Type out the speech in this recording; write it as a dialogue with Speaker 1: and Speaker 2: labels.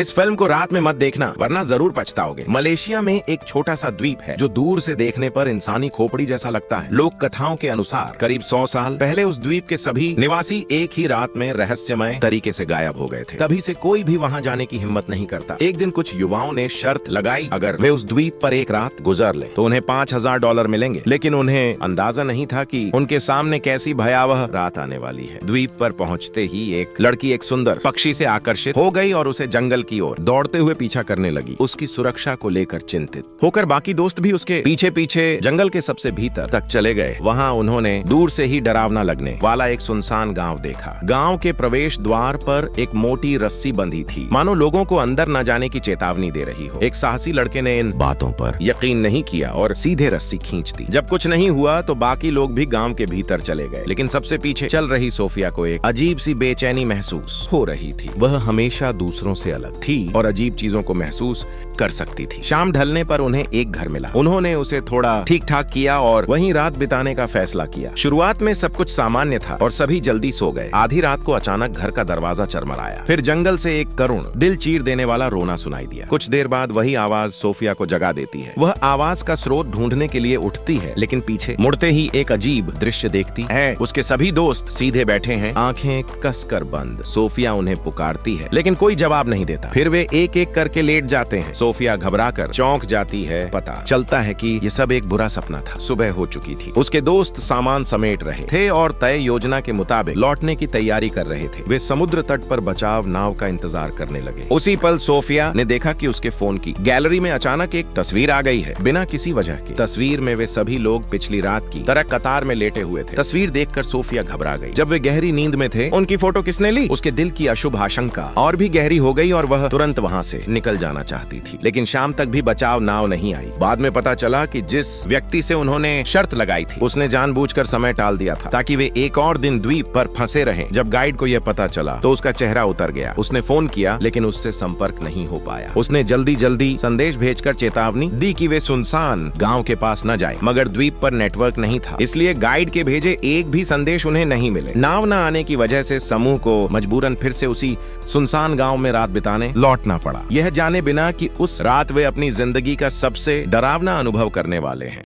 Speaker 1: इस फिल्म को रात में मत देखना वरना जरूर पछताओगे। मलेशिया में एक छोटा सा द्वीप है जो दूर से देखने पर इंसानी खोपड़ी जैसा लगता है। लोक कथाओं के अनुसार करीब 100 साल पहले उस द्वीप के सभी निवासी एक ही रात में रहस्यमय तरीके से गायब हो गए थे। तभी से कोई भी वहाँ जाने की हिम्मत नहीं करता। एक दिन कुछ युवाओं ने शर्त लगाई, अगर वे उस द्वीप पर एक रात गुजार ले तो उन्हें $5000 मिलेंगे। लेकिन उन्हें अंदाजा नहीं था कि उनके सामने कैसी भयावह रात आने वाली है। द्वीप पर पहुंचते ही एक लड़की एक सुंदर पक्षी से आकर्षित हो गई और उसे जंगल की ओर दौड़ते हुए पीछा करने लगी। उसकी सुरक्षा को लेकर चिंतित होकर बाकी दोस्त भी उसके पीछे पीछे जंगल के सबसे भीतर तक चले गए। वहाँ उन्होंने दूर से ही डरावना लगने वाला एक सुनसान गांव देखा। गांव के प्रवेश द्वार पर एक मोटी रस्सी बंधी थी, मानो लोगों को अंदर न जाने की चेतावनी दे रही हो। एक साहसी लड़के ने इन बातों पर यकीन नहीं किया और सीधे रस्सी खींच दी। जब कुछ नहीं हुआ तो बाकी लोग भी गांव के भीतर चले गए। लेकिन सबसे पीछे चल रही सोफिया को एक अजीब सी बेचैनी महसूस हो रही थी। वह हमेशा दूसरों से अलग थी और अजीब चीजों को महसूस कर सकती थी। शाम ढलने पर उन्हें एक घर मिला। उन्होंने उसे थोड़ा ठीक ठाक किया और वहीं रात बिताने का फैसला किया। शुरुआत में सब कुछ सामान्य था और सभी जल्दी सो गए। आधी रात को अचानक घर का दरवाजा चरमराया। फिर जंगल से एक करुण दिल चीर देने वाला रोना सुनाई दिया। कुछ देर बाद वही आवाज सोफिया को जगा देती है। वह आवाज का स्रोत ढूंढने के लिए उठती है, लेकिन पीछे मुड़ते ही एक अजीब दृश्य देखती है। उसके सभी दोस्त सीधे बैठे हैं, आंखें कसकर बंद। सोफिया उन्हें पुकारती है लेकिन कोई जवाब नहीं देता। फिर वे एक एक करके लेट जाते हैं। सोफिया घबराकर चौंक जाती है। पता चलता है कि ये सब एक बुरा सपना था। सुबह हो चुकी थी। उसके दोस्त सामान समेट रहे थे और तय योजना के मुताबिक लौटने की तैयारी कर रहे थे। वे समुद्र तट पर बचाव नाव का इंतजार करने लगे। उसी पल सोफिया ने देखा कि उसके फोन की गैलरी में अचानक एक तस्वीर आ गई है, बिना किसी वजह के। तस्वीर में वे सभी लोग पिछली रात की तरह कतार में लेटे हुए थे। तस्वीर देखकर सोफिया घबरा गई। जब वे गहरी नींद में थे, उनकी फोटो किसने ली? उसके दिल की अशुभ आशंका और भी गहरी हो गई और वह तुरंत वहाँ से निकल जाना चाहती थी। लेकिन शाम तक भी बचाव नाव नहीं आई। बाद में पता चला कि जिस व्यक्ति से उन्होंने शर्त लगाई थी उसने जानबूझकर समय टाल दिया था ताकि वे एक और दिन द्वीप पर फंसे रहें। जब गाइड को यह पता चला तो उसका चेहरा उतर गया। उसने फोन किया लेकिन उससे संपर्क नहीं हो पाया। उसने जल्दी जल्दी संदेश भेजकर चेतावनी दी कि वे सुनसान गांव के पास न जाएं, मगर द्वीप पर नेटवर्क नहीं था, इसलिए गाइड के भेजे एक भी संदेश उन्हें नहीं मिले। नाव न आने की वजह से समूह को मजबूरन फिर से उसी सुनसान गांव में रात बिताने लौटना पड़ा, यह जाने बिना कि उस रात वे अपनी जिंदगी का सबसे डरावना अनुभव करने वाले हैं।